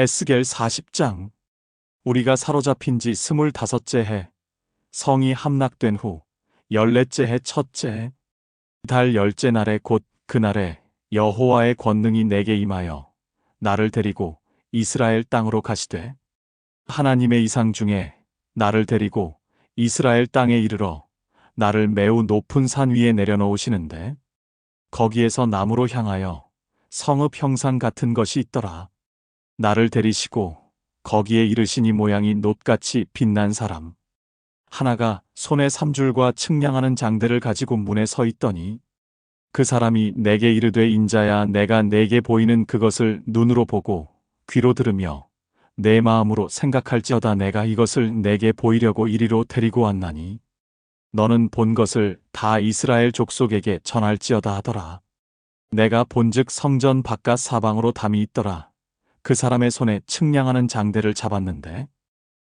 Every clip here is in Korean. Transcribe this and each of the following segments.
에스겔 40장. 우리가 사로잡힌 지 25째 해, 성이 함락된 후 14째 해 첫째 달 10째 날에 곧 그날에 여호와의 권능이 내게 임하여 나를 데리고 이스라엘 땅으로 가시되, 하나님의 이상 중에 나를 데리고 이스라엘 땅에 이르러 나를 매우 높은 산 위에 내려놓으시는데, 거기에서 남으로 향하여 성읍 형상 같은 것이 있더라. 나를 데리시고 거기에 이르시니 모양이 놋같이 빛난 사람 하나가 손에 삼줄과 측량하는 장대를 가지고 문에 서 있더니, 그 사람이 내게 이르되, 인자야, 내가 내게 보이는 그것을 눈으로 보고 귀로 들으며 내 마음으로 생각할지어다. 내가 이것을 내게 보이려고 이리로 데리고 왔나니 너는 본 것을 다 이스라엘 족속에게 전할지어다 하더라. 내가 본즉 성전 바깥 사방으로 담이 있더라. 그 사람의 손에 측량하는 장대를 잡았는데,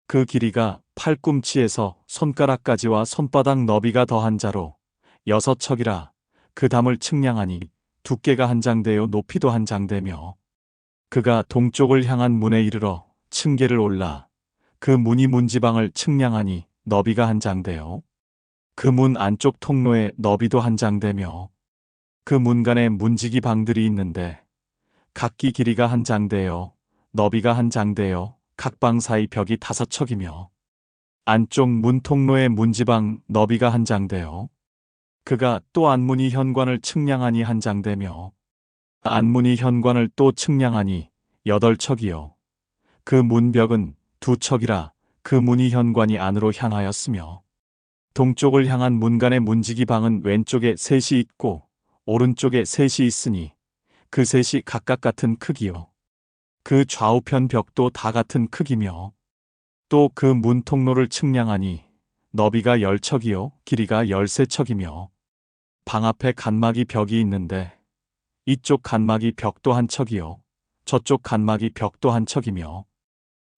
그 길이가 팔꿈치에서 손가락까지와 손바닥 너비가 더한 자로 6척이라. 그 담을 측량하니 두께가 한 장대요 높이도 한 장대며, 그가 동쪽을 향한 문에 이르러 층계를 올라 그 문이 문지방을 측량하니 너비가 한 장대요 그 문 안쪽 통로의 너비도 한 장대며, 그 문간에 문지기 방들이 있는데 각기 길이가 한 장대요 너비가 한 장대요 각 방 사이 벽이 5척이며, 안쪽 문 통로의 문지방 너비가 한 장대요. 그가 또 안문이 현관을 측량하니 한 장대며, 안문이 현관을 또 측량하니 8척이요 그 문벽은 2척이라. 그 문이 현관이 안으로 향하였으며, 동쪽을 향한 문간의 문지기 방은 왼쪽에 셋이 있고 오른쪽에 셋이 있으니 그 셋이 각각 같은 크기요. 그 좌우편 벽도 다 같은 크기며, 또 그 문 통로를 측량하니 너비가 10척이요 길이가 13척이며, 방 앞에 간막이 벽이 있는데 이쪽 간막이 벽도 한 척이요 저쪽 간막이 벽도 한 척이며,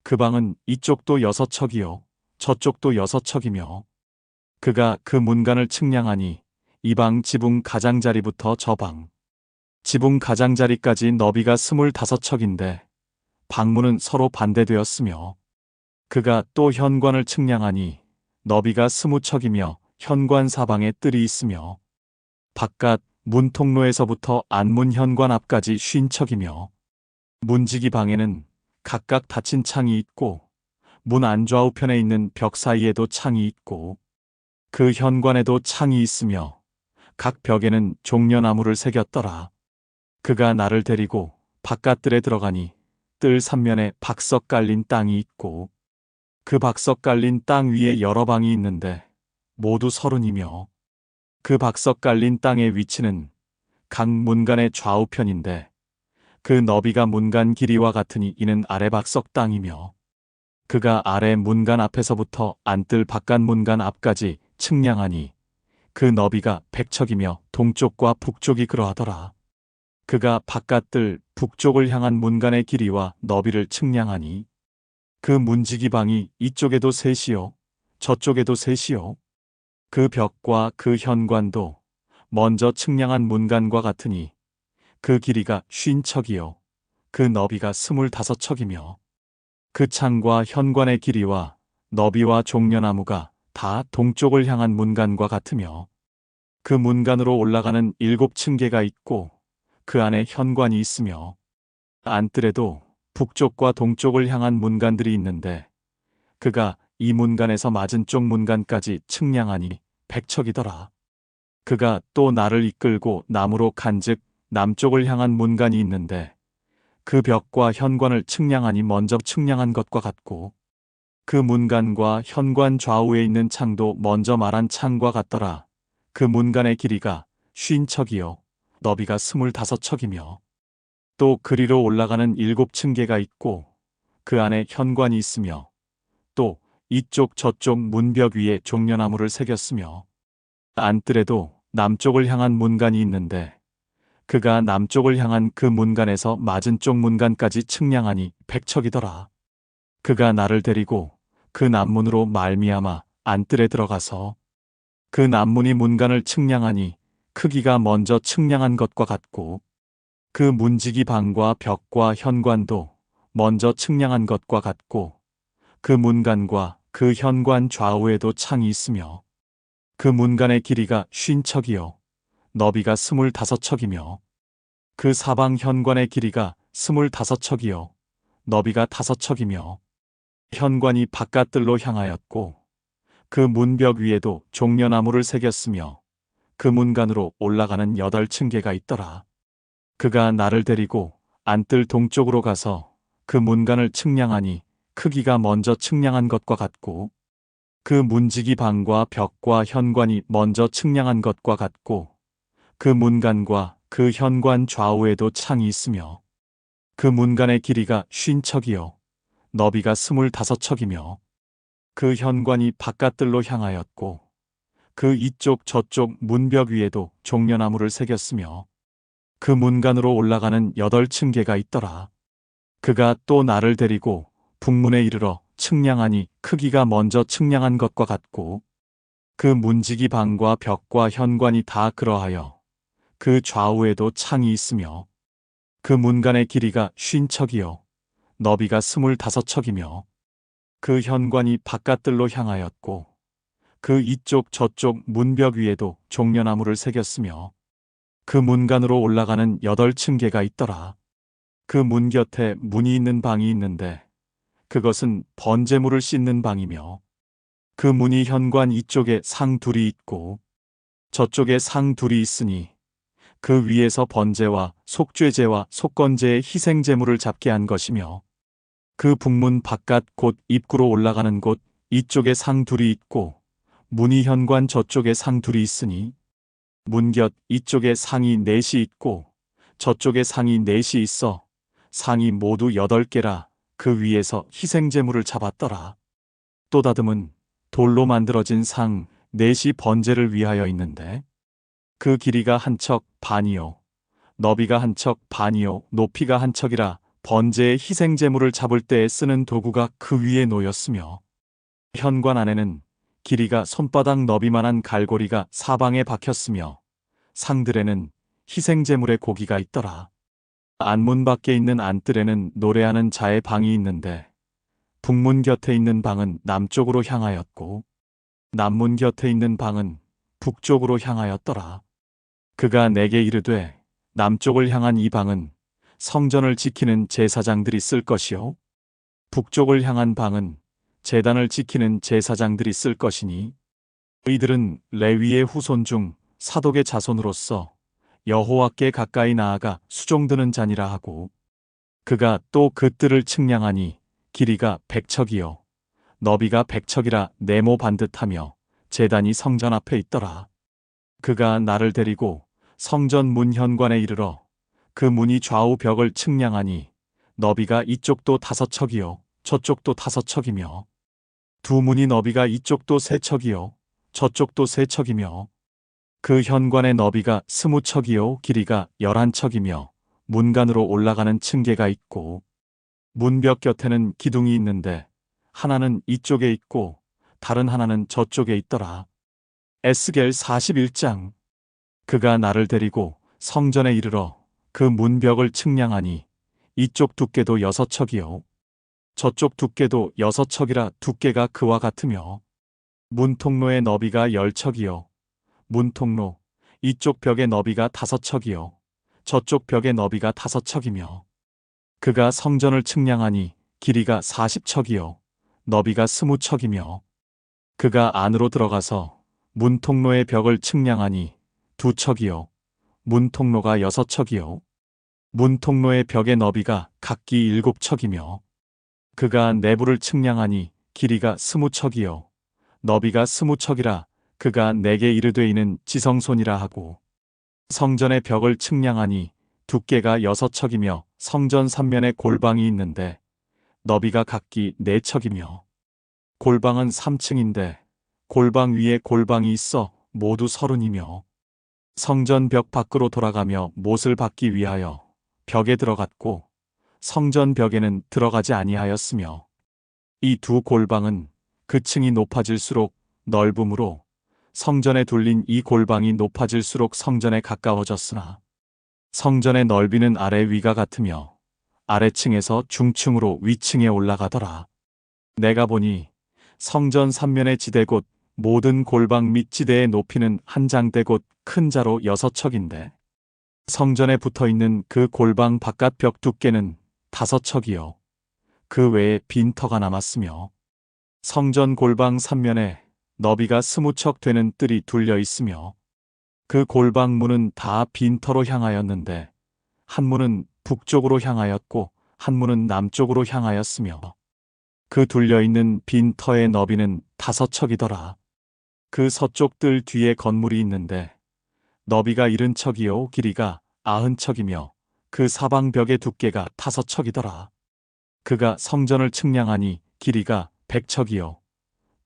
그 방은 이쪽도 6척이요 저쪽도 6척이며, 그가 그 문간을 측량하니 이 방 지붕 가장자리부터 저 방 지붕 가장자리까지 너비가 25척인데 방문은 서로 반대되었으며, 그가 또 현관을 측량하니 너비가 20척이며 현관 사방에 뜰이 있으며, 바깥 문 통로에서부터 안문 현관 앞까지 50척이며, 문지기 방에는 각각 닫힌 창이 있고 문 안좌우편에 있는 벽 사이에도 창이 있고 그 현관에도 창이 있으며, 각 벽에는 종려나무를 새겼더라. 그가 나를 데리고 바깥뜰에 들어가니 뜰 3면에 박석 깔린 땅이 있고, 그 박석 깔린 땅 위에 여러 방이 있는데 모두 30이며, 그 박석 깔린 땅의 위치는 각 문간의 좌우편인데 그 너비가 문간 길이와 같으니 이는 아래 박석 땅이며, 그가 아래 문간 앞에서부터 안뜰 바깥 문간 앞까지 측량하니 그 너비가 100척이며 동쪽과 북쪽이 그러하더라. 그가 바깥뜰 북쪽을 향한 문간의 길이와 너비를 측량하니 그 문지기 방이 이쪽에도 셋이요 저쪽에도 셋이요 그 벽과 그 현관도 먼저 측량한 문간과 같으니 그 길이가 50척이요 그 너비가 25척이며, 그 창과 현관의 길이와 너비와 종려나무가 다 동쪽을 향한 문간과 같으며, 그 문간으로 올라가는 7층계가 있고 그 안에 현관이 있으며, 안뜰에도 북쪽과 동쪽을 향한 문간들이 있는데 그가 이 문간에서 맞은쪽 문간까지 측량하니 100척이더라. 그가 또 나를 이끌고 남으로 간즉 남쪽을 향한 문간이 있는데 그 벽과 현관을 측량하니 먼저 측량한 것과 같고, 그 문간과 현관 좌우에 있는 창도 먼저 말한 창과 같더라. 그 문간의 길이가 50척이요 너비가 25척이며, 또 그리로 올라가는 7층계가 있고 그 안에 현관이 있으며, 또 이쪽 저쪽 문벽 위에 종려나무를 새겼으며, 안뜰에도 남쪽을 향한 문간이 있는데 그가 남쪽을 향한 그 문간에서 맞은쪽 문간까지 측량하니 100척이더라. 그가 나를 데리고 그 남문으로 말미암아 안뜰에 들어가서 그 남문이 문간을 측량하니 크기가 먼저 측량한 것과 같고, 그 문지기 방과 벽과 현관도 먼저 측량한 것과 같고 그 문간과 그 현관 좌우에도 창이 있으며 그 문간의 길이가 50척이요 너비가 25척이며 그 사방 현관의 길이가 25척이요 너비가 5척이며 현관이 바깥들로 향하였고 그 문벽 위에도 종려나무를 새겼으며 그 문간으로 올라가는 8층계가 있더라. 그가 나를 데리고 안뜰 동쪽으로 가서 그 문간을 측량하니 크기가 먼저 측량한 것과 같고 그 문지기 방과 벽과 현관이 먼저 측량한 것과 같고 그 문간과 그 현관 좌우에도 창이 있으며 그 문간의 길이가 50척이요 너비가 25척이며 그 현관이 바깥들로 향하였고 그 이쪽 저쪽 문벽 위에도 종려나무를 새겼으며 그 문간으로 올라가는 8층계가 있더라. 그가 또 나를 데리고 북문에 이르러 측량하니 크기가 먼저 측량한 것과 같고 그 문지기 방과 벽과 현관이 다 그러하여 그 좌우에도 창이 있으며 그 문간의 길이가 50척이요 너비가 25척이며 그 현관이 바깥들로 향하였고 그 이쪽 저쪽 문벽 위에도 종려나무를 새겼으며 그 문간으로 올라가는 8층계가 있더라. 그 문 곁에 문이 있는 방이 있는데 그것은 번제물을 씻는 방이며 그 문이 현관 이쪽에 상 둘이 있고 저쪽에 상 둘이 있으니 그 위에서 번제와 속죄제와 속건제의 희생제물을 잡게 한 것이며 그 북문 바깥 곧 입구로 올라가는 곳 이쪽에 상 둘이 있고 문이 현관 저쪽에 상 둘이 있으니 문 곁 이쪽에 상이 넷이 있고 저쪽에 상이 넷이 있어 상이 모두 8개라. 그 위에서 희생제물을 잡았더라. 또 다듬은 돌로 만들어진 상 넷이 번제를 위하여 있는데 그 길이가 한 척 반이요 너비가 한 척 반이요 높이가 한 척이라. 번제의 희생제물을 잡을 때에 쓰는 도구가 그 위에 놓였으며 현관 안에는 길이가 손바닥 너비만한 갈고리가 사방에 박혔으며 상들에는 희생제물의 고기가 있더라. 안문 밖에 있는 안뜰에는 노래하는 자의 방이 있는데 북문 곁에 있는 방은 남쪽으로 향하였고 남문 곁에 있는 방은 북쪽으로 향하였더라. 그가 내게 이르되 남쪽을 향한 이 방은 성전을 지키는 제사장들이 쓸 것이요 북쪽을 향한 방은 제단을 지키는 제사장들이 쓸 것이니 이들은 레위의 후손 중 사독의 자손으로서 여호와께 가까이 나아가 수종드는 자니라 하고 그가 또 그 뜰을 측량하니 길이가 100척이요 너비가 100척이라 네모 반듯하며 제단이 성전 앞에 있더라. 그가 나를 데리고 성전 문 현관에 이르러 그 문이 좌우 벽을 측량하니 너비가 이쪽도 5척이요 저쪽도 5척이며 두 문이 너비가 이쪽도 3척이요 저쪽도 3척이며 그 현관의 너비가 20척이요 길이가 11척이며 문간으로 올라가는 층계가 있고 문벽 곁에는 기둥이 있는데 하나는 이쪽에 있고 다른 하나는 저쪽에 있더라. 에스겔 41장. 그가 나를 데리고 성전에 이르러 그 문벽을 측량하니 이쪽 두께도 6척이요 저쪽 두께도 6척이라. 두께가 그와 같으며 문통로의 너비가 10척이요 문통로 이쪽 벽의 너비가 5척이요 저쪽 벽의 너비가 5척이며 그가 성전을 측량하니 길이가 40척이요 너비가 20척이며 그가 안으로 들어가서 문통로의 벽을 측량하니 2척이요 문통로가 6척이요 문통로의 벽의 너비가 각기 7척이며 그가 내부를 측량하니 길이가 20척이요 너비가 20척이라. 그가 내게 이르되 이는 지성소니라 하고 성전의 벽을 측량하니 두께가 6척이며 성전 3면에 골방이 있는데 너비가 각기 4척이며 골방은 3층인데 골방 위에 골방이 있어 모두 30이며 성전 벽 밖으로 돌아가며 못을 받기 위하여 벽에 들어갔고 성전 벽에는 들어가지 아니하였으며 이 두 골방은 그 층이 높아질수록 넓음으로 성전에 둘린 이 골방이 높아질수록 성전에 가까워졌으나 성전의 넓이는 아래 위가 같으며 아래층에서 중층으로 위층에 올라가더라. 내가 보니 성전 3면의 지대 곧 모든 골방 및 지대의 높이는 한 장대 곧 큰 자로 6척인데 성전에 붙어있는 그 골방 바깥 벽 두께는 5척이요. 그 외에 빈터가 남았으며 성전 골방 3면에 너비가 20척 되는 뜰이 둘려 있으며 그 골방 문은 다 빈터로 향하였는데 한 문은 북쪽으로 향하였고 한 문은 남쪽으로 향하였으며 그 둘려있는 빈터의 너비는 5척이더라. 그 서쪽 뜰 뒤에 건물이 있는데 너비가 70척이요 길이가 90척이며 그 사방 벽의 두께가 5척이더라. 그가 성전을 측량하니 길이가 100척이요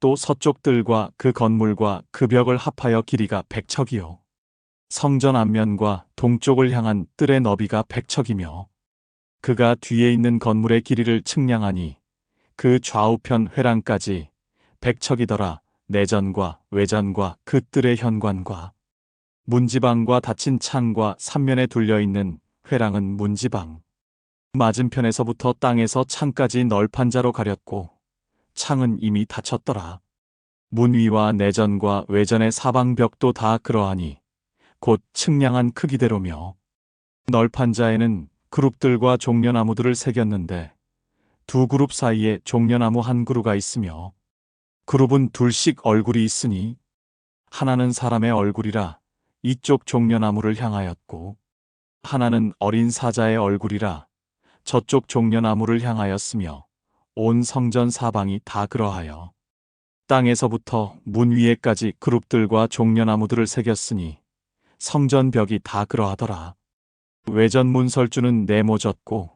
또 서쪽 뜰과 그 건물과 그 벽을 합하여 길이가 100척이요 성전 앞면과 동쪽을 향한 뜰의 너비가 100척이며 그가 뒤에 있는 건물의 길이를 측량하니 그 좌우편 회랑까지 100척이더라. 내전과 외전과 그 뜰의 현관과 문지방과 닫힌 창과 3면에 둘려있는 회랑은 문지방 맞은편에서부터 땅에서 창까지 널판자로 가렸고 창은 이미 닫혔더라. 문 위와 내전과 외전의 사방 벽도 다 그러하니 곧 측량한 크기대로며 널판자에는 그룹들과 종려나무들을 새겼는데 두 그룹 사이에 종려나무 한 그루가 있으며 그룹은 둘씩 얼굴이 있으니 하나는 사람의 얼굴이라 이쪽 종려나무를 향하였고 하나는 어린 사자의 얼굴이라 저쪽 종려나무를 향하였으며 온 성전 사방이 다 그러하여 땅에서부터 문 위에까지 그룹들과 종려나무들을 새겼으니 성전 벽이 다 그러하더라. 외전 문설주는 네모졌고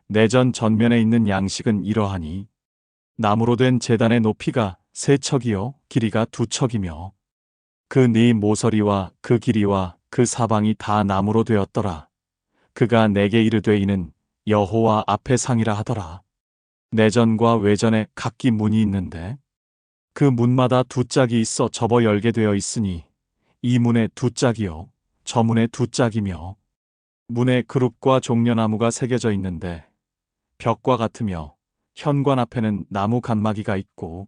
내전 전면에 있는 양식은 이러하니 나무로 된 제단의 높이가 3척이요 길이가 2척이며 그 네 모서리와 그 길이와 그 사방이 다 나무로 되었더라. 그가 내게 이르되 이는 여호와 앞의 상이라 하더라. 내전과 외전에 각기 문이 있는데 그 문마다 2짝이 있어 접어 열게 되어 있으니 이 문에 2짝이요 저 문에 2짝이며 문에 그룹과 종려나무가 새겨져 있는데 벽과 같으며 현관 앞에는 나무 칸막이가 있고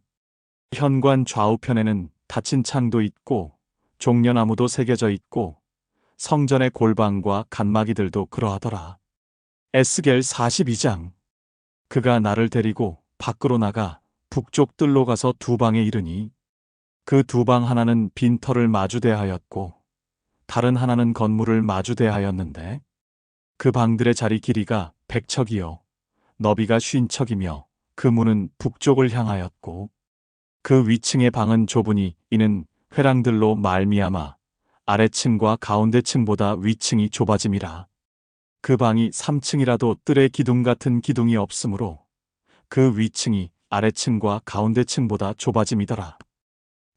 현관 좌우편에는 닫힌 창도 있고 종려나무도 새겨져 있고 성전의 골방과 칸막이들도 그러하더라. 에스겔 42장. 그가 나를 데리고 밖으로 나가 북쪽 뜰로 가서 두 방에 이르니 그 두 방 하나는 빈터를 마주대하였고 다른 하나는 건물을 마주대하였는데 그 방들의 자리 길이가 100척이요 너비가 50척이며 그 문은 북쪽을 향하였고 그 위층의 방은 좁으니 이는 회랑들로 말미암아 아래층과 가운데층보다 위층이 좁아짐이라. 그 방이 3층이라도 뜰에 기둥 같은 기둥이 없으므로 그 위층이 아래층과 가운데층보다 좁아짐이더라.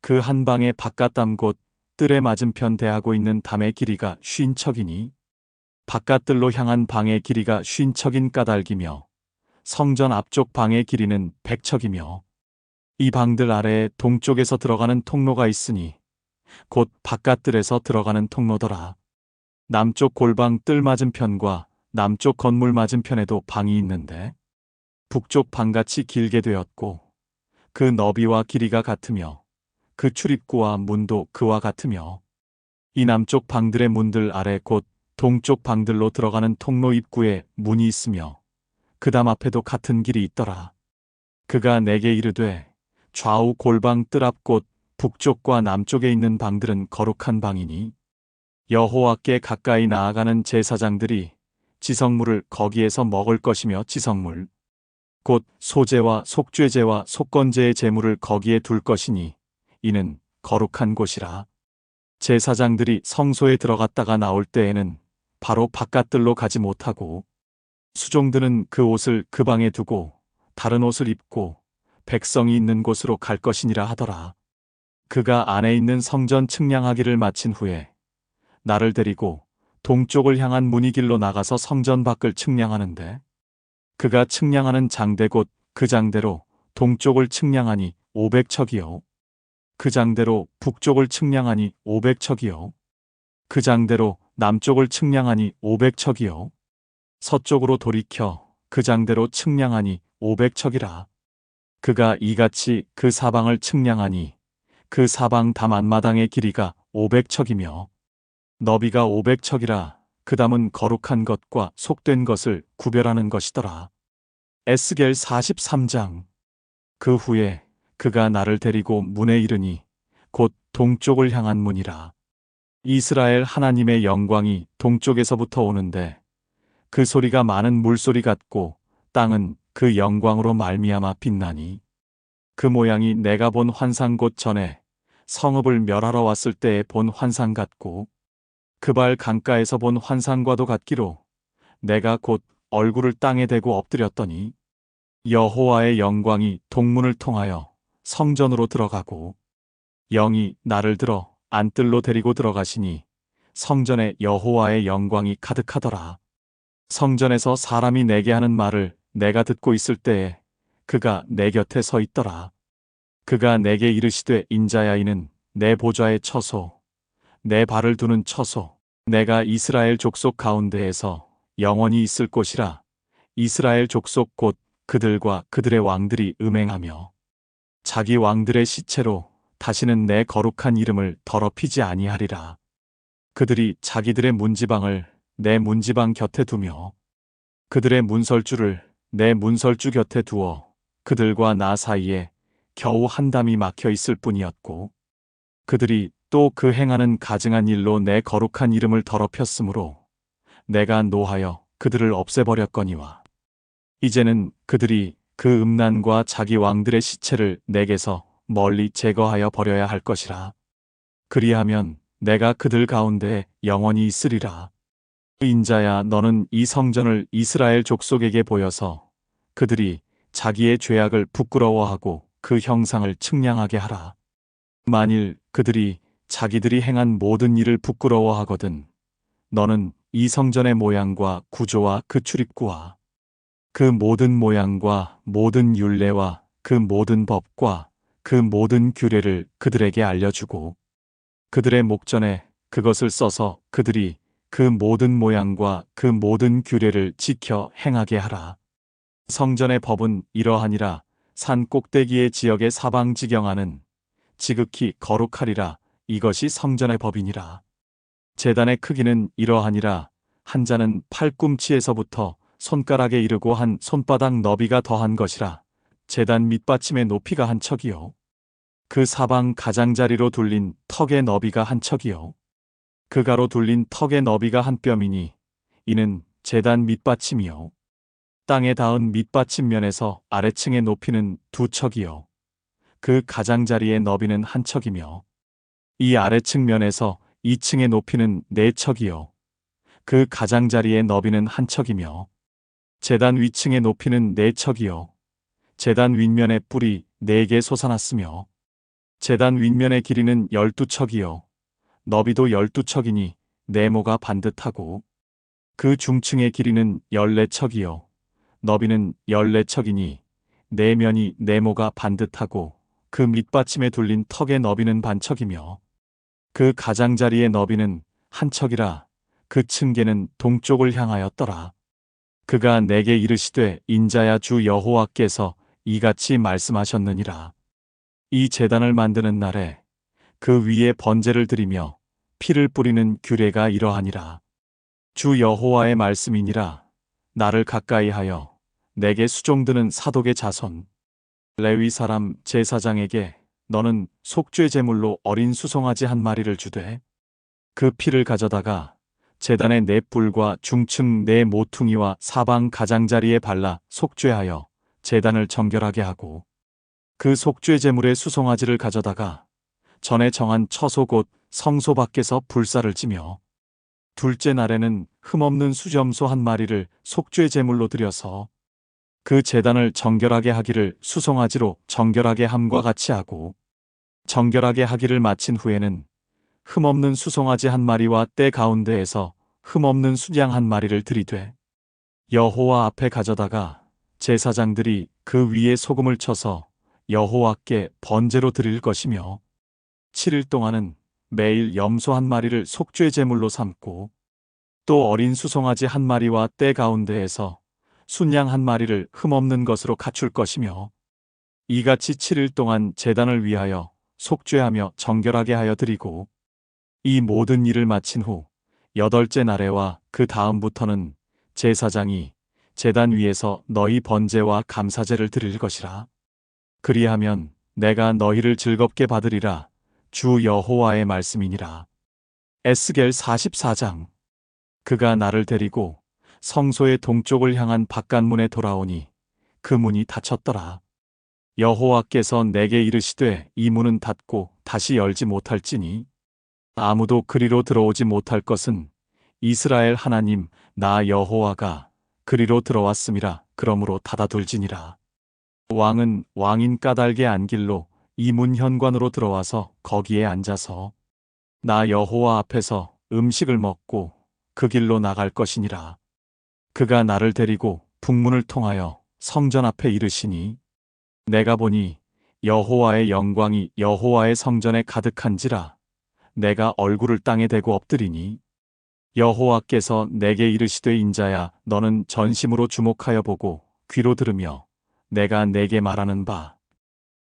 그 한 방의 바깥담 곧 뜰에 맞은편 대하고 있는 담의 길이가 50척이니 바깥뜰로 향한 방의 길이가 50척인 까닭이며 성전 앞쪽 방의 길이는 100척이며 이 방들 아래에 동쪽에서 들어가는 통로가 있으니 곧 바깥뜰에서 들어가는 통로더라. 남쪽 골방 뜰 맞은편과 남쪽 건물 맞은편에도 방이 있는데 북쪽 방같이 길게 되었고 그 너비와 길이가 같으며 그 출입구와 문도 그와 같으며 이 남쪽 방들의 문들 아래 곧 동쪽 방들로 들어가는 통로 입구에 문이 있으며 그 담 앞에도 같은 길이 있더라. 그가 내게 이르되 좌우 골방 뜰 앞 곧 북쪽과 남쪽에 있는 방들은 거룩한 방이니 여호와께 가까이 나아가는 제사장들이 지성물을 거기에서 먹을 것이며 지성물 곧 소제와 속죄제와 속건제의 제물을 거기에 둘 것이니 이는 거룩한 곳이라. 제사장들이 성소에 들어갔다가 나올 때에는 바로 바깥뜰로 가지 못하고 수종들은 그 옷을 그 방에 두고 다른 옷을 입고 백성이 있는 곳으로 갈 것이니라 하더라. 그가 안에 있는 성전 측량하기를 마친 후에 나를 데리고 동쪽을 향한 문이길로 나가서 성전 밖을 측량하는데 그가 측량하는 장대 곧 그 장대로 동쪽을 측량하니 500척이요 그 장대로 북쪽을 측량하니 500척이요 그 장대로 남쪽을 측량하니 500척이요 서쪽으로 돌이켜 그 장대로 측량하니 500척이라. 그가 이같이 그 사방을 측량하니 그 사방 담 안마당의 길이가 500척이며 너비가 500척이라. 그 담은 거룩한 것과 속된 것을 구별하는 것이더라. 에스겔 43장. 그 후에 그가 나를 데리고 문에 이르니 곧 동쪽을 향한 문이라. 이스라엘 하나님의 영광이 동쪽에서부터 오는데 그 소리가 많은 물소리 같고 땅은 그 영광으로 말미암아 빛나니 그 모양이 내가 본 환상 곧 전에 성읍을 멸하러 왔을 때에 본 환상 같고 그발 강가에서 본 환상과도 같기로 내가 곧 얼굴을 땅에 대고 엎드렸더니 여호와의 영광이 동문을 통하여 성전으로 들어가고 영이 나를 들어 안뜰로 데리고 들어가시니 성전에 여호와의 영광이 가득하더라. 성전에서 사람이 내게 하는 말을 내가 듣고 있을 때에 그가 내 곁에 서 있더라. 그가 내게 이르시되 인자야 이는 내 보좌의 처소 내 발을 두는 처소 내가 이스라엘 족속 가운데에서 영원히 있을 곳이라. 이스라엘 족속 곧 그들과 그들의 왕들이 음행하며 자기 왕들의 시체로 다시는 내 거룩한 이름을 더럽히지 아니하리라. 그들이 자기들의 문지방을 내 문지방 곁에 두며 그들의 문설주를 내 문설주 곁에 두어 그들과 나 사이에 겨우 한 담이 막혀 있을 뿐이었고 그들이 또 그 행하는 가증한 일로 내 거룩한 이름을 더럽혔으므로 내가 노하여 그들을 없애버렸거니와 이제는 그들이 그 음란과 자기 왕들의 시체를 내게서 멀리 제거하여 버려야 할 것이라. 그리하면 내가 그들 가운데 영원히 있으리라. 인자야 너는 이 성전을 이스라엘 족속에게 보여서 그들이 자기의 죄악을 부끄러워하고 그 형상을 측량하게 하라. 만일 그들이 자기들이 행한 모든 일을 부끄러워하거든 너는 이 성전의 모양과 구조와 그 출입구와 그 모든 모양과 모든 율례와 그 모든 법과 그 모든 규례를 그들에게 알려주고 그들의 목전에 그것을 써서 그들이 그 모든 모양과 그 모든 규례를 지켜 행하게 하라. 성전의 법은 이러하니라. 산 꼭대기의 지역의 사방 지경하는 지극히 거룩하리라. 이것이 성전의 법이니라. 제단의 크기는 이러하니라. 한 자는 팔꿈치에서부터 손가락에 이르고 한 손바닥 너비가 더한 것이라. 제단 밑받침의 높이가 한 척이요 그 사방 가장자리로 둘린 턱의 너비가 한 척이요 그 가로 둘린 턱의 너비가 한 뼘이니 이는 제단 밑받침이요 땅에 닿은 밑받침면에서 아래층의 높이는 두 척이요 그 가장자리의 너비는 한 척이며 이 아래층 면에서 2층의 높이는 네 척이요 그 가장자리의 너비는 한 척이며 제단 위층의 높이는 네 척이요 제단 윗면에 뿔이 4개 솟아났으며 제단 윗면의 길이는 12척이요 너비도 12척이니 네모가 반듯하고 그 중층의 길이는 14척이요 너비는 14척이니 네 면이 네모가 반듯하고 그 밑받침에 둘린 턱의 너비는 반척이며 그 가장자리의 너비는 한 척이라. 그 층계는 동쪽을 향하였더라. 그가 내게 이르시되 인자야 주 여호와께서 이같이 말씀하셨느니라. 이 제단을 만드는 날에 그 위에 번제를 드리며 피를 뿌리는 규례가 이러하니라. 주 여호와의 말씀이니라. 나를 가까이하여 내게 수종드는 사독의 자손 레위 사람 제사장에게 너는 속죄 제물로 어린 수송아지 한 마리를 주되 그 피를 가져다가 제단의 네 뿔과 중층 네 모퉁이와 사방 가장자리에 발라 속죄하여 제단을 정결하게 하고 그 속죄 제물의 수송아지를 가져다가 전에 정한 처소 곧 성소 밖에서 불사를 지며 둘째 날에는 흠없는 수점소 한 마리를 속죄 제물로 드려서 그 제단을 정결하게 하기를 수송아지로 정결하게 함과 같이 하고 정결하게 하기를 마친 후에는 흠없는 수송아지 한 마리와 때 가운데에서 흠없는 수양 한 마리를 들이되 여호와 앞에 가져다가 제사장들이 그 위에 소금을 쳐서 여호와께 번제로 드릴 것이며 7일 동안은 매일 염소 한 마리를 속죄 제물로 삼고 또 어린 수송아지 한 마리와 때 가운데에서 순양 한 마리를 흠없는 것으로 갖출 것이며 이같이 7일 동안 제단을 위하여 속죄하며 정결하게 하여 드리고 이 모든 일을 마친 후 8째 날에와 그 다음부터는 제사장이 제단 위에서 너희 번제와 감사제를 드릴 것이라. 그리하면 내가 너희를 즐겁게 받으리라. 주 여호와의 말씀이니라. 에스겔 44장. 그가 나를 데리고 성소의 동쪽을 향한 바깥문에 돌아오니 그 문이 닫혔더라. 여호와께서 내게 이르시되 이 문은 닫고 다시 열지 못할지니 아무도 그리로 들어오지 못할 것은 이스라엘 하나님 나 여호와가 그리로 들어왔음이라. 그러므로 닫아둘지니라. 왕은 왕인 까닭의 안길로 이 문 현관으로 들어와서 거기에 앉아서 나 여호와 앞에서 음식을 먹고 그 길로 나갈 것이니라. 그가 나를 데리고 북문을 통하여 성전 앞에 이르시니 내가 보니 여호와의 영광이 여호와의 성전에 가득한지라. 내가 얼굴을 땅에 대고 엎드리니 여호와께서 내게 이르시되 인자야 너는 전심으로 주목하여 보고 귀로 들으며 내가 내게 말하는 바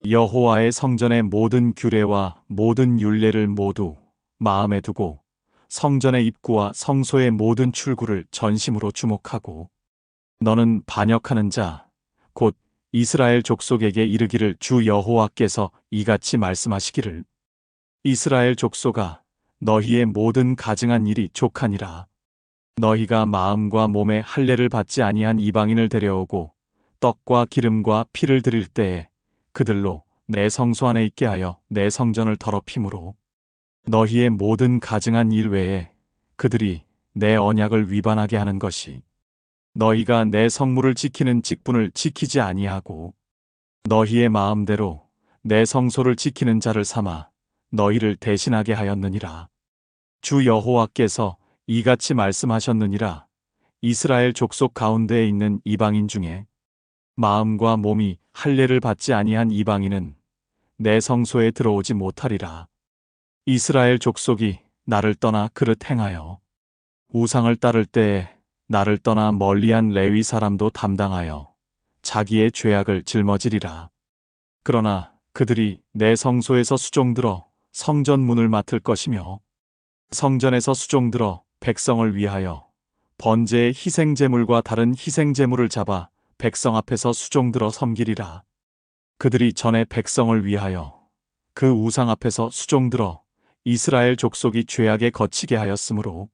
여호와의 성전의 모든 규례와 모든 율례를 모두 마음에 두고 성전의 입구와 성소의 모든 출구를 전심으로 주목하고 너는 반역하는 자 곧 이스라엘 족속에게 이르기를 주 여호와께서 이같이 말씀하시기를 이스라엘 족속아 너희의 모든 가증한 일이 족하니라. 너희가 마음과 몸에 할례를 받지 아니한 이방인을 데려오고 떡과 기름과 피를 드릴 때에 그들로 내 성소 안에 있게 하여 내 성전을 더럽힘으로 너희의 모든 가증한 일 외에 그들이 내 언약을 위반하게 하는 것이 너희가 내 성물을 지키는 직분을 지키지 아니하고 너희의 마음대로 내 성소를 지키는 자를 삼아 너희를 대신하게 하였느니라. 주 여호와께서 이같이 말씀하셨느니라. 이스라엘 족속 가운데에 있는 이방인 중에 마음과 몸이 할례를 받지 아니한 이방인은 내 성소에 들어오지 못하리라. 이스라엘 족속이 나를 떠나 그릇 행하여 우상을 따를 때에 나를 떠나 멀리한 레위 사람도 담당하여 자기의 죄악을 짊어지리라. 그러나 그들이 내 성소에서 수종들어 성전 문을 맡을 것이며 성전에서 수종들어 백성을 위하여 번제의 희생제물과 다른 희생제물을 잡아 백성 앞에서 수종들어 섬기리라. 그들이 전에 백성을 위하여 그 우상 앞에서 수종들어 이스라엘 족속이 죄악에 거치게 하였으므로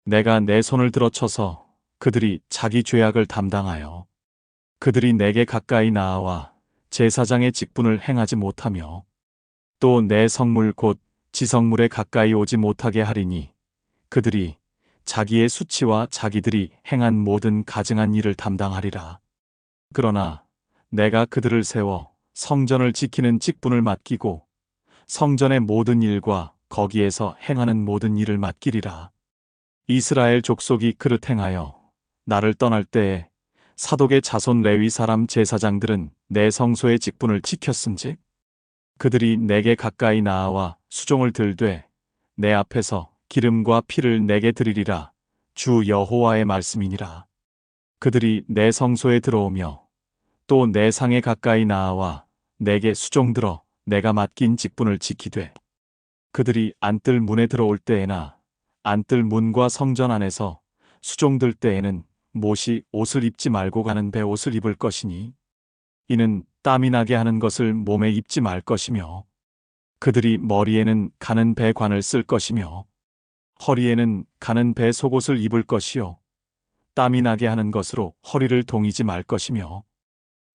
내가 내 손을 들어쳐서 그들이 자기 죄악을 담당하여 그들이 내게 가까이 나아와 제사장의 직분을 행하지 못하며 또 내 성물 곧 지성물에 가까이 오지 못하게 하리니 그들이 자기의 수치와 자기들이 행한 모든 가증한 일을 담당하리라. 그러나 내가 그들을 세워 성전을 지키는 직분을 맡기고 성전의 모든 일과 거기에서 행하는 모든 일을 맡기리라. 이스라엘 족속이 그릇 행하여 나를 떠날 때에 사독의 자손 레위 사람 제사장들은 내 성소의 직분을 지켰음즉 그들이 내게 가까이 나아와 수종을 들되 내 앞에서 기름과 피를 내게 드리리라. 주 여호와의 말씀이니라. 그들이 내 성소에 들어오며 또 내 상에 가까이 나아와 내게 수종들어 내가 맡긴 직분을 지키되 그들이 안뜰 문에 들어올 때에나 안뜰 문과 성전 안에서 수종들 때에는 못이 옷을 입지 말고 가는 배 옷을 입을 것이니 이는 땀이 나게 하는 것을 몸에 입지 말 것이며 그들이 머리에는 가는 배 관을 쓸 것이며 허리에는 가는 배 속옷을 입을 것이요 땀이 나게 하는 것으로 허리를 동이지 말 것이며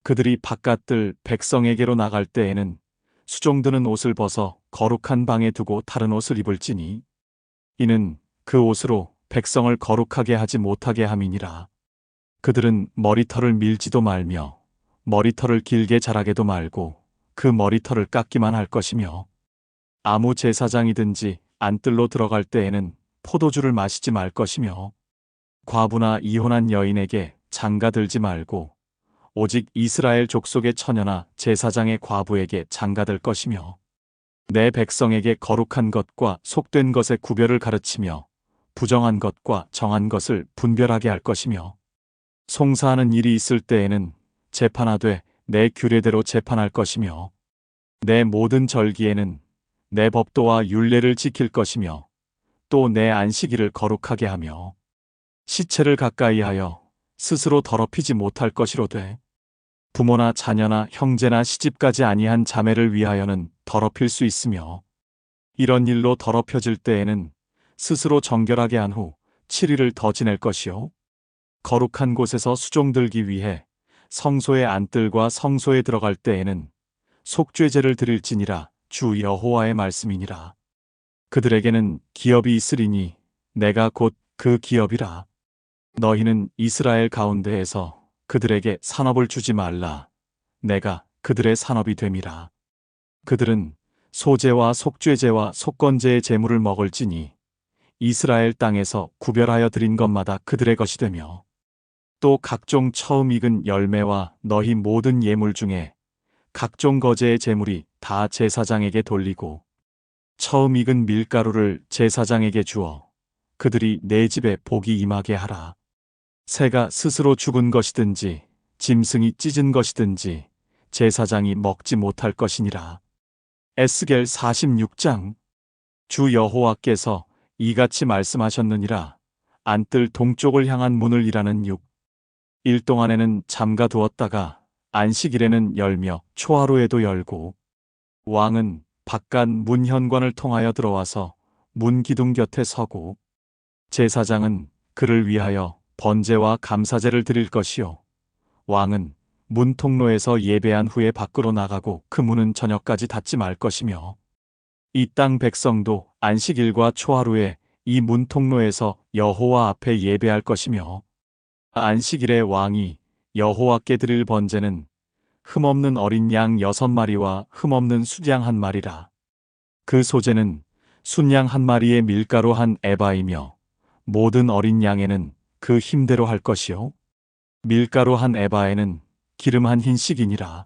그들이 바깥들 백성에게로 나갈 때에는 수종드는 옷을 벗어 거룩한 방에 두고 다른 옷을 입을지니 이는 그 옷으로 백성을 거룩하게 하지 못하게 함이니라. 그들은 머리털을 밀지도 말며 머리털을 길게 자라게도 말고 그 머리털을 깎기만 할 것이며 아무 제사장이든지 안뜰로 들어갈 때에는 포도주를 마시지 말 것이며 과부나 이혼한 여인에게 장가들지 말고 오직 이스라엘 족속의 처녀나 제사장의 과부에게 장가들 것이며 내 백성에게 거룩한 것과 속된 것의 구별을 가르치며 부정한 것과 정한 것을 분별하게 할 것이며 송사하는 일이 있을 때에는 재판하되 내 규례대로 재판할 것이며 내 모든 절기에는 내 법도와 율례를 지킬 것이며 또 내 안식일을 거룩하게 하며 시체를 가까이 하여 스스로 더럽히지 못할 것이로되 부모나 자녀나 형제나 시집가지 아니한 자매를 위하여는 더럽힐 수 있으며 이런 일로 더럽혀질 때에는 스스로 정결하게 한 후 7일을 더 지낼 것이요 거룩한 곳에서 수종들기 위해 성소의 안뜰과 성소에 들어갈 때에는 속죄제를 드릴지니라 주 여호와의 말씀이니라. 그들에게는 기업이 있으리니 내가 곧 그 기업이라. 너희는 이스라엘 가운데에서 그들에게 산업을 주지 말라. 내가 그들의 산업이 됨이라. 그들은 소제와 속죄제와 속건제의 제물을 먹을지니 이스라엘 땅에서 구별하여 드린 것마다 그들의 것이 되며 또 각종 처음 익은 열매와 너희 모든 예물 중에 각종 거제의 제물이 다 제사장에게 돌리고 처음 익은 밀가루를 제사장에게 주어 그들이 내 집에 복이 임하게 하라. 새가 스스로 죽은 것이든지 짐승이 찢은 것이든지 제사장이 먹지 못할 것이니라. 에스겔 46장. 주 여호와께서 이같이 말씀하셨느니라. 안뜰 동쪽을 향한 문을 일하는 6일 동안에는 잠가 두었다가 안식일에는 열며 초하루에도 열고 왕은 바깥 문 현관을 통하여 들어와서 문 기둥 곁에 서고 제사장은 그를 위하여 번제와 감사제를 드릴 것이요 왕은 문 통로에서 예배한 후에 밖으로 나가고 그 문은 저녁까지 닫지 말 것이며 이 땅 백성도 안식일과 초하루에 이 문 통로에서 여호와 앞에 예배할 것이며 안식일에 왕이 여호와께 드릴 번제는 흠없는 어린 양 6마리와 흠없는 숫양 1마리라. 그 소제는 순양 1마리에 밀가루 1에바이며 모든 어린 양에는 그 힘대로 할 것이요 밀가루 1에바에는 기름 1흰씩이니라.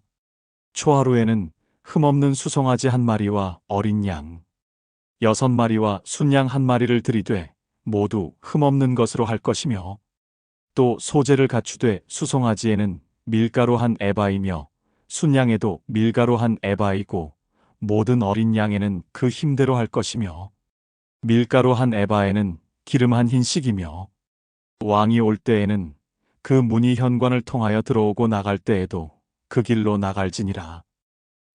초하루에는 흠없는 수송아지 1마리와 어린 양 6마리와 순양 1마리를 들이되 모두 흠없는 것으로 할 것이며 또 소제를 갖추되 수송아지에는 밀가루 1에바이며 순양에도 밀가루 1에바이고 모든 어린 양에는 그 힘대로 할 것이며 밀가루 1에바에는 기름 1흰씩이며 왕이 올 때에는 그 문이 현관을 통하여 들어오고 나갈 때에도 그 길로 나갈지니라.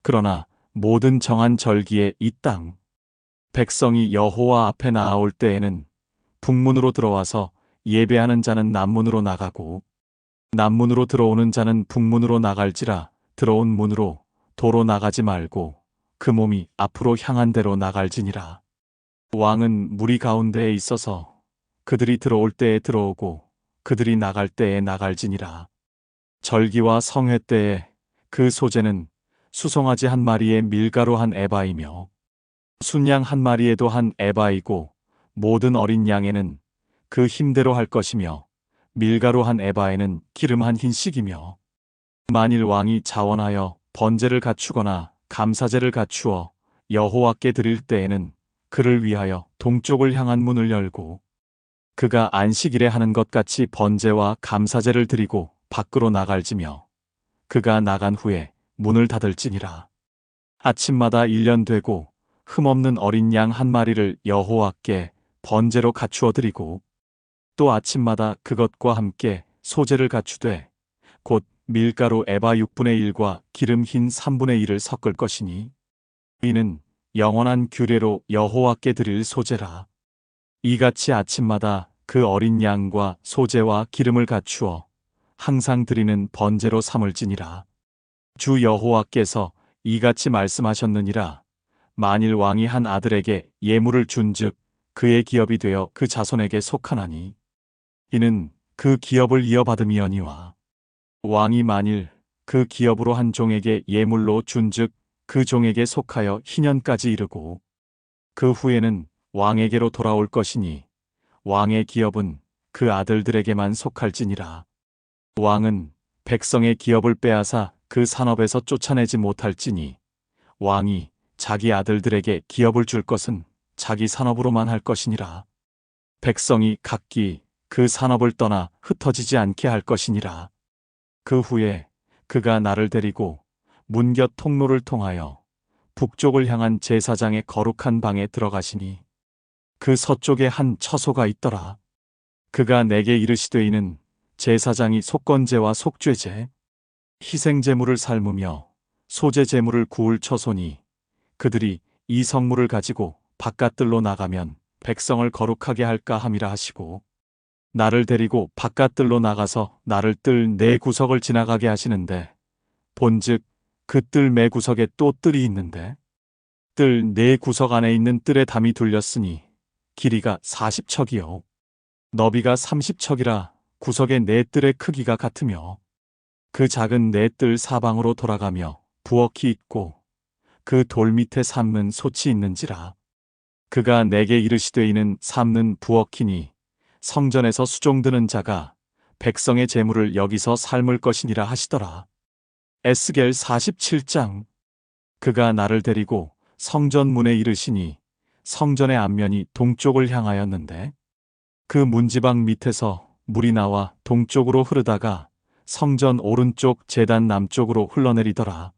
그러나 모든 정한 절기에 이 땅 백성이 여호와 앞에 나아올 때에는 북문으로 들어와서 예배하는 자는 남문으로 나가고 남문으로 들어오는 자는 북문으로 나갈지라. 들어온 문으로 도로 나가지 말고 그 몸이 앞으로 향한 대로 나갈지니라. 왕은 무리 가운데에 있어서 그들이 들어올 때에 들어오고 그들이 나갈 때에 나갈지니라. 절기와 성회 때에 그 소제는 수송아지 1마리에 밀가루 1에바이며 순양 1마리에도 1에바이고 모든 어린 양에는 그 힘대로 할 것이며 밀가루 1에바에는 기름 1흰씩이며 만일 왕이 자원하여 번제를 갖추거나 감사제를 갖추어 여호와께 드릴 때에는 그를 위하여 동쪽을 향한 문을 열고 그가 안식일에 하는 것 같이 번제와 감사제를 드리고 밖으로 나갈지며 그가 나간 후에 문을 닫을지니라. 아침마다 1년 되고 흠없는 어린 양 1마리를 여호와께 번제로 갖추어 드리고 또 아침마다 그것과 함께 소제를 갖추되 곧 밀가루 에바 6분의 1과 기름 흰 3분의 1을 섞을 것이니 이는 영원한 규례로 여호와께 드릴 소제라. 이같이 아침마다 그 어린 양과 소제와 기름을 갖추어 항상 드리는 번제로 삼을지니라. 주 여호와께서 이같이 말씀하셨느니라. 만일 왕이 한 아들에게 예물을 준즉 그의 기업이 되어 그 자손에게 속하나니 이는 그 기업을 이어받음이거니와 왕이 만일 그 기업으로 한 종에게 예물로 준즉 그 종에게 속하여 희년까지 이르고 그 후에는 왕에게로 돌아올 것이니 왕의 기업은 그 아들들에게만 속할지니라. 왕은 백성의 기업을 빼앗아 그 산업에서 쫓아내지 못할지니 왕이 자기 아들들에게 기업을 줄 것은 자기 산업으로만 할 것이니라. 백성이 각기 그 산업을 떠나 흩어지지 않게 할 것이니라. 그 후에 그가 나를 데리고 문곁 통로를 통하여 북쪽을 향한 제사장의 거룩한 방에 들어가시니 그 서쪽에 한 처소가 있더라. 그가 내게 이르시되 이는 제사장이 속건제와 속죄제, 희생제물을 삶으며 소제제물을 구울 처소니 그들이 이 성물을 가지고 바깥들로 나가면 백성을 거룩하게 할까 함이라 하시고 나를 데리고 바깥들로 나가서 나를 뜰 네 구석을 지나가게 하시는데 본즉 그 뜰 매 구석에 또 뜰이 있는데 뜰 네 구석 안에 있는 뜰에 담이 둘렸으니 길이가 40척이요 너비가 30척이라 구석의 네 뜰의 크기가 같으며 그 작은 네 뜰 사방으로 돌아가며 부엌이 있고 그 돌 밑에 삶는 솥이 있는지라. 그가 내게 이르시되 이는 삶는 부엌이니 성전에서 수종드는 자가 백성의 재물을 여기서 삶을 것이니라 하시더라. 에스겔 47장. 그가 나를 데리고 성전 문에 이르시니 성전의 앞면이 동쪽을 향하였는데 그 문지방 밑에서 물이 나와 동쪽으로 흐르다가 성전 오른쪽 제단 남쪽으로 흘러내리더라.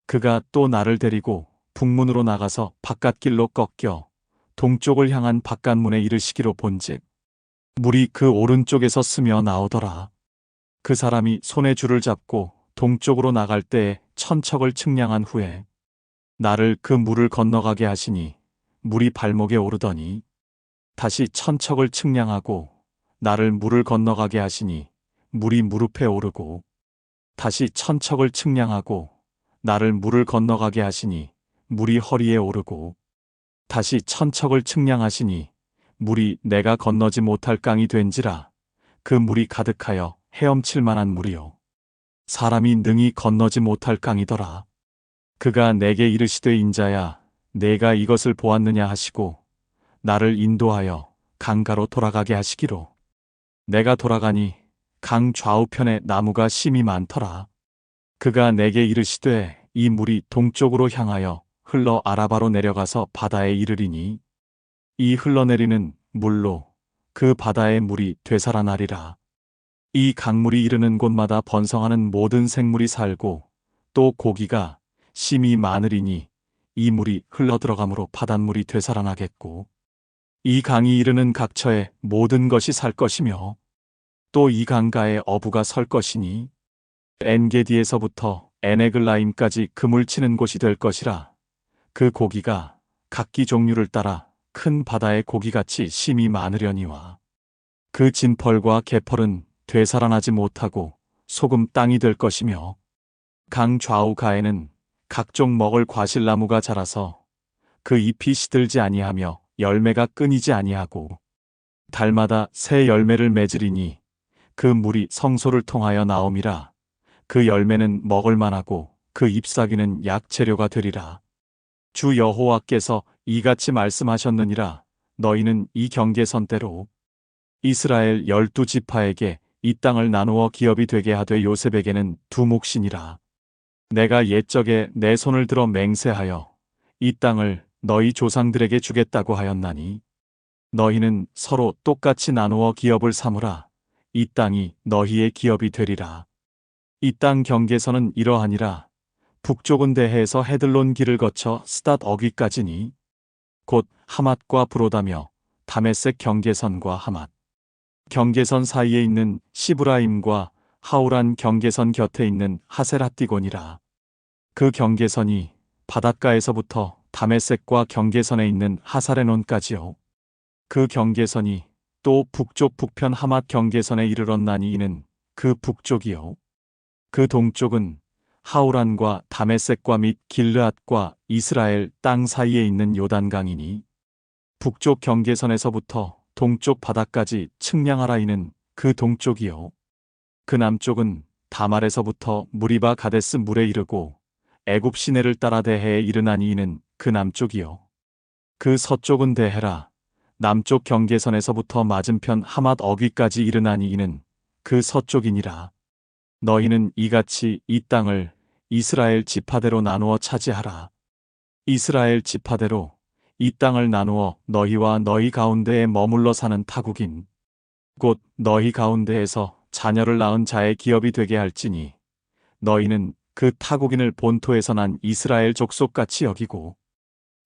그가 또 나를 데리고 북문으로 나가서 바깥길로 꺾여 동쪽을 향한 바깥문에 이르시기로 본즉 물이 그 오른쪽에서 스며 나오더라. 그 사람이 손에 줄을 잡고 동쪽으로 나갈 때에 천척을 측량한 후에 나를 그 물을 건너가게 하시니 물이 발목에 오르더니 다시 천척을 측량하고 나를 물을 건너가게 하시니 물이 무릎에 오르고 다시 천척을 측량하고 나를 물을 건너가게 하시니 물이 허리에 오르고 다시 천척을 측량하시니 물이 내가 건너지 못할 강이 된지라. 그 물이 가득하여 헤엄칠 만한 물이요 사람이 능히 건너지 못할 강이더라. 그가 내게 이르시되 인자야 내가 이것을 보았느냐 하시고 나를 인도하여 강가로 돌아가게 하시기로 내가 돌아가니 강 좌우편에 나무가 심이 많더라. 그가 내게 이르시되 이 물이 동쪽으로 향하여 흘러 아라바로 내려가서 바다에 이르리니 이 흘러내리는 물로 그 바다의 물이 되살아나리라. 이 강물이 이르는 곳마다 번성하는 모든 생물이 살고 또 고기가 심이 많으리니 이 물이 흘러들어가므로 바닷물이 되살아나겠고 이 강이 이르는 각처에 모든 것이 살 것이며 또 이 강가에 어부가 설 것이니 엔게디에서부터 에네글라임까지 그물 치는 곳이 될 것이라. 그 고기가 각기 종류를 따라 큰 바다의 고기같이 심이 많으려니와 그 진펄과 개펄은 되살아나지 못하고 소금 땅이 될 것이며 강 좌우 가에는 각종 먹을 과실나무가 자라서 그 잎이 시들지 아니하며 열매가 끊이지 아니하고 달마다 새 열매를 맺으리니 그 물이 성소를 통하여 나옴이라. 그 열매는 먹을 만하고 그 잎사귀는 약재료가 되리라. 주 여호와께서 이같이 말씀하셨느니라. 너희는 이 경계선대로 이스라엘 12지파에게 이 땅을 나누어 기업이 되게 하되 요셉에게는 두 몫이니라. 내가 옛적에 내 손을 들어 맹세하여 이 땅을 너희 조상들에게 주겠다고 하였나니 너희는 서로 똑같이 나누어 기업을 삼으라. 이 땅이 너희의 기업이 되리라. 이 땅 경계선은 이러하니라. 북쪽은 대해에서 헤들론 길을 거쳐 스닷 어귀까지니 곧 하맛과 브로다며 다메섹 경계선과 하맛 경계선 사이에 있는 시브라임과 하우란 경계선 곁에 있는 하셀핫디곤이라. 그 경계선이 바닷가에서부터 다메섹과 경계선에 있는 하사레논까지요. 그 경계선이 또 북쪽 북편 하맛 경계선에 이르렀나니 이는 그 북쪽이요. 그 동쪽은 하우란과 다메섹과 및 길르앗과 이스라엘 땅 사이에 있는 요단강이니 북쪽 경계선에서부터 동쪽 바다까지 측량하라 이는 그 동쪽이요. 그 남쪽은 다말에서부터 무리바 가데스 물에 이르고 애굽 시내를 따라 대해에 이르나니 이는 그 남쪽이요. 그 서쪽은 대해라. 남쪽 경계선에서부터 맞은편 하맛 어귀까지 이르나니 이는 그 서쪽이니라. 너희는 이같이 이 땅을 이스라엘 지파대로 나누어 차지하라. 이스라엘 지파대로 이 땅을 나누어 너희와 너희 가운데에 머물러 사는 타국인 곧 너희 가운데에서 자녀를 낳은 자의 기업이 되게 할지니 너희는 그 타국인을 본토에서 난 이스라엘 족속같이 여기고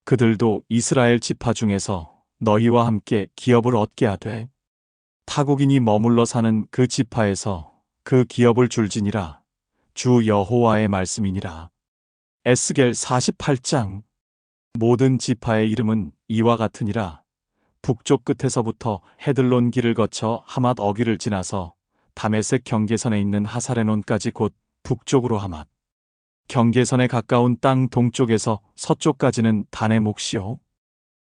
그들도 이스라엘 지파 중에서 너희와 함께 기업을 얻게 하되 타국인이 머물러 사는 그 지파에서 그 기업을 줄지니라. 주 여호와의 말씀이니라. 에스겔 48장. 모든 지파의 이름은 이와 같으니라. 북쪽 끝에서부터 헤들론 길을 거쳐 하맛 어귀를 지나서 다메섹 경계선에 있는 하사레논까지 곧 북쪽으로 하맛 경계선에 가까운 땅 동쪽에서 서쪽까지는 단의 몫이요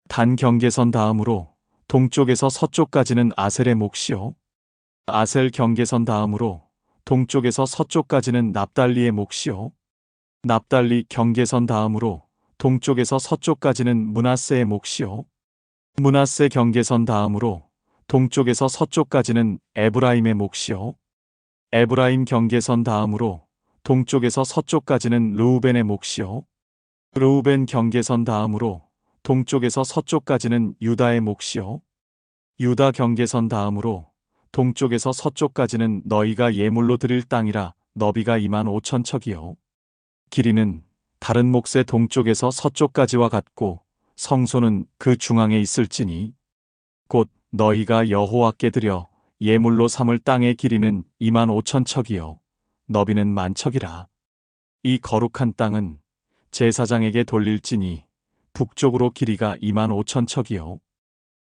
단 경계선 다음으로 동쪽에서 서쪽까지는 아셀의 몫이요 아셀 경계선 다음으로 동쪽에서 서쪽까지는 납달리의 몫이요 납달리 경계선 다음으로 동쪽에서 서쪽까지는 므낫세의 몫이요 므낫세 경계선 다음으로 동쪽에서 서쪽까지는 에브라임의 몫이요 에브라임 경계선 다음으로 동쪽에서 서쪽까지는 르우벤의 몫이요 르우벤 경계선 다음으로 동쪽에서 서쪽까지는 유다의 몫이요 유다 경계선 다음으로 동쪽에서 서쪽까지는 너희가 예물로 드릴 땅이라. 너비가 25,000척이요 길이는 다른 몫의 동쪽에서 서쪽까지와 같고 성소는 그 중앙에 있을지니 곧 너희가 여호와께 드려 예물로 삼을 땅의 길이는 25,000척이요 너비는 10,000척이라. 이 거룩한 땅은 제사장에게 돌릴지니 북쪽으로 길이가 25,000척이요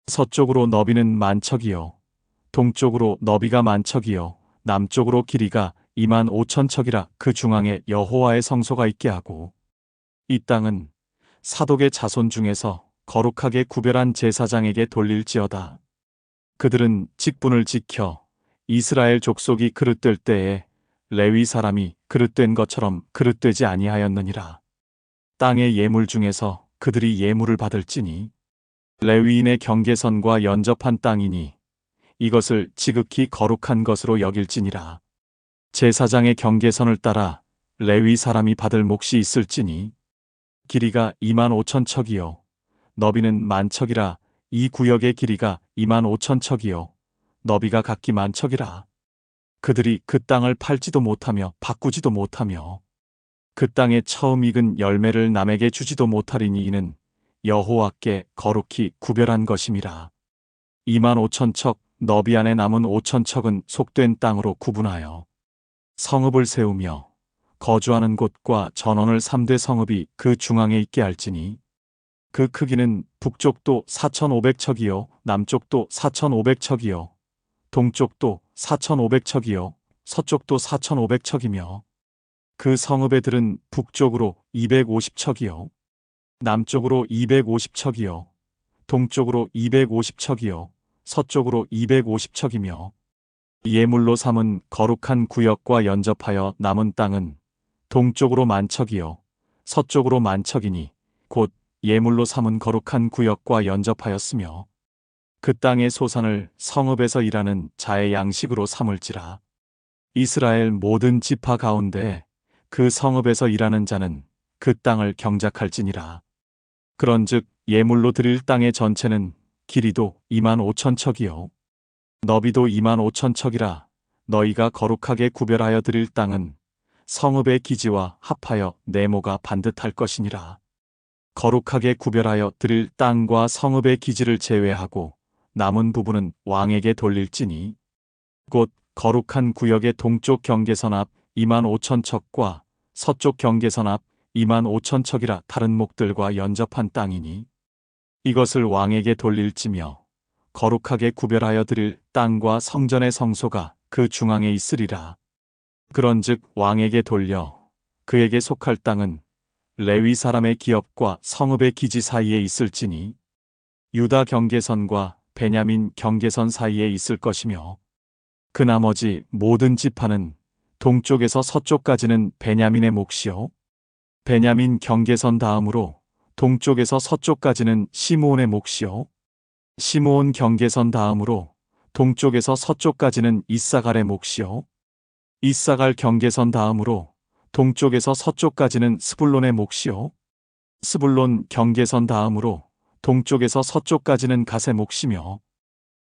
서쪽으로 너비는 10,000척이요 동쪽으로 너비가 10,000척이요 남쪽으로 길이가 25,000척이라. 그 중앙에 여호와의 성소가 있게 하고 이 땅은 사독의 자손 중에서 거룩하게 구별한 제사장에게 돌릴지어다. 그들은 직분을 지켜 이스라엘 족속이 그릇될 때에 레위 사람이 그릇된 것처럼 그릇되지 아니하였느니라. 땅의 예물 중에서 그들이 예물을 받을지니 레위인의 경계선과 연접한 땅이니 이것을 지극히 거룩한 것으로 여길지니라. 제사장의 경계선을 따라 레위 사람이 받을 몫이 있을지니 길이가 25,000척이요 너비는 10,000척이라. 이 구역의 길이가 25,000척이요 너비가 각기 10,000척이라. 그들이 그 땅을 팔지도 못하며 바꾸지도 못하며 그 땅에 처음 익은 열매를 남에게 주지도 못하리니 이는 여호와께 거룩히 구별한 것임이라. 25,000척 너비 안에 남은 5,000척은 속된 땅으로 구분하여 성읍을 세우며 거주하는 곳과 전원을 3대 성읍이 그 중앙에 있게 할지니 그 크기는 북쪽도 4,500척이요 남쪽도 4,500척이요 동쪽도 4,500척이요 서쪽도 4,500척이며 그 성읍의 들은 북쪽으로 250척이요 남쪽으로 250척이요 동쪽으로 250척이요 서쪽으로 250척이며 예물로 삼은 거룩한 구역과 연접하여 남은 땅은 동쪽으로 10,000척이요 서쪽으로 10,000척이니 곧 예물로 삼은 거룩한 구역과 연접하였으며 그 땅의 소산을 성읍에서 일하는 자의 양식으로 삼을지라. 이스라엘 모든 지파 가운데 그 성읍에서 일하는 자는 그 땅을 경작할지니라. 그런즉 예물로 드릴 땅의 전체는 길이도 25,000척이요 너비도 25,000척이라. 너희가 거룩하게 구별하여 드릴 땅은 성읍의 기지와 합하여 네모가 반듯할 것이니라. 거룩하게 구별하여 드릴 땅과 성읍의 기지를 제외하고 남은 부분은 왕에게 돌릴지니 곧 거룩한 구역의 동쪽 경계선 앞 25,000척과 서쪽 경계선 앞 25,000척이라. 다른 목들과 연접한 땅이니 이것을 왕에게 돌릴지며 거룩하게 구별하여 드릴 땅과 성전의 성소가 그 중앙에 있으리라. 그런즉 왕에게 돌려 그에게 속할 땅은 레위 사람의 기업과 성읍의 기지 사이에 있을지니 유다 경계선과 베냐민 경계선 사이에 있을 것이며 그 나머지 모든 지파는 동쪽에서 서쪽까지는 베냐민의 몫이요 베냐민 경계선 다음으로 동쪽에서 서쪽까지는 시므온의 몫이요 시므온 경계선 다음으로 동쪽에서 서쪽까지는 이사갈의 몫이요 이사갈 경계선 다음으로 동쪽에서 서쪽까지는 스불론의 몫이요 스불론 경계선 다음으로 동쪽에서 서쪽까지는 갓의 몫이며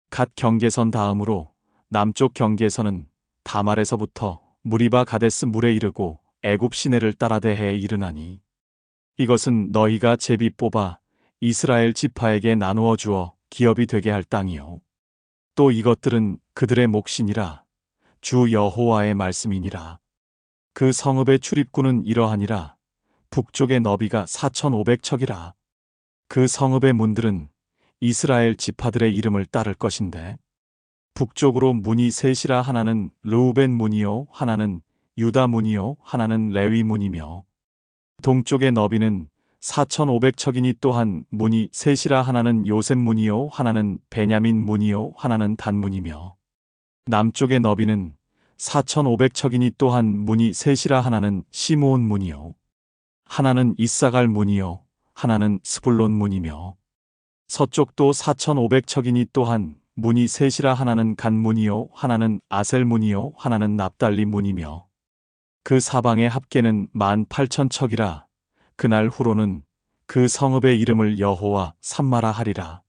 갓 경계선 다음으로 남쪽 경계에서는 다말에서부터 무리바 가데스 물에 이르고 애굽 시내를 따라 대해에 이르나니 이것은 너희가 제비 뽑아 이스라엘 지파에게 나누어 주어 기업이 되게 할 땅이요 또 이것들은 그들의 몫이니라 주 여호와의 말씀이니라. 그 성읍의 출입구는 이러하니라. 북쪽의 너비가 4,500척이라. 그 성읍의 문들은 이스라엘 지파들의 이름을 따를 것인데 북쪽으로 문이 셋이라. 하나는 르우벤 문이요 하나는 유다 문이요 하나는 레위 문이며 동쪽의 너비는 4,500척이니 또한 문이 셋이라. 하나는 요셉 문이요 하나는 베냐민 문이요 하나는 단 문이며 남쪽의 너비는 4,500척이니 또한 문이 셋이라. 하나는 시므온 문이요 하나는 이사갈 문이요 하나는 스불론 문이며 서쪽도 4,500척이니 또한 문이 셋이라. 하나는 간 문이요 하나는 아셀 문이요 하나는 납달리 문이며 그 사방의 합계는 18,000척이라. 그날 후로는 그 성읍의 이름을 여호와 삼마라 하리라.